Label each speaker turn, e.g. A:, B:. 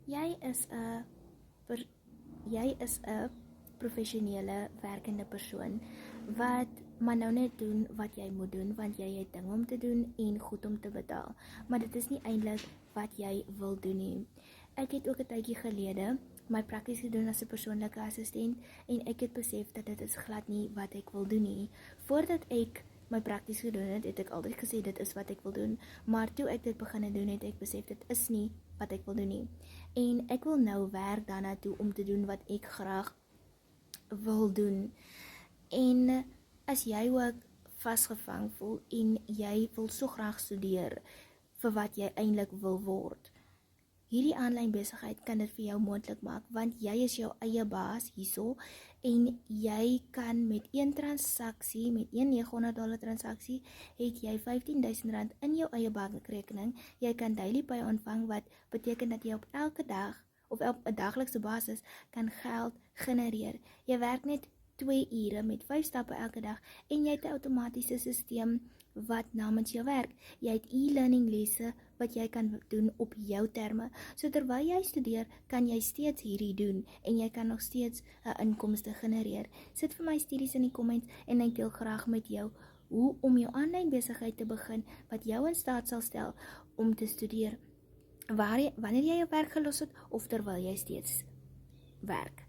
A: Jy is 'n professionele werkende persoon wat maar nou net doen wat jy moet doen, want jy het dinge om te doen en goed om te betaal. Maar dit is nie eintlik wat jy wil doen nie. Ek het ook 'n tydjie gelede my prakties gedoen as 'n persoonlike assistent en ek het besef dat dit is glad nie wat ek wil doen nie. Voordat ek my prakties gedoen het, het ek altyd gesê dit is wat ek wil doen, maar toe ek dit begin doen, het ek besef dit is nie wat ek wil doen nie. En ek wil nou werk daarna toe om te doen wat ek graag wil doen. En as jy ook vasgevang voel en jy wil so graag studeer vir wat jy eintlik wil word, hierdie aanlyn besigheid kan dit vir jou moontlik maak, want jy is jou eie baas hierso en jy kan met een transaksie, met een $900 transaksie, het jy R15,000 in jou eie bankrekening. Jy kan daily pay ontvang, wat beteken dat jy op elke dag of op 'n daglikse basis kan geld genereer. Jy werk net 2 ure met 5 stappe elke dag en jy het 'n outomatiese stelsel wat namens jou werk. Jy het e-learning lesse wat jy kan doen op jou terme. So terwyl jy studeer, kan jy steeds hierdie doen en jy kan nog steeds 'n inkomste genereer. Sit vir my studies in die comments en ek deel graag met jou hoe om jou aanlyn besigheid te begin wat jou in staat sal stel om te studeer wanneer jy jou werk gelos het of terwyl jy steeds werk.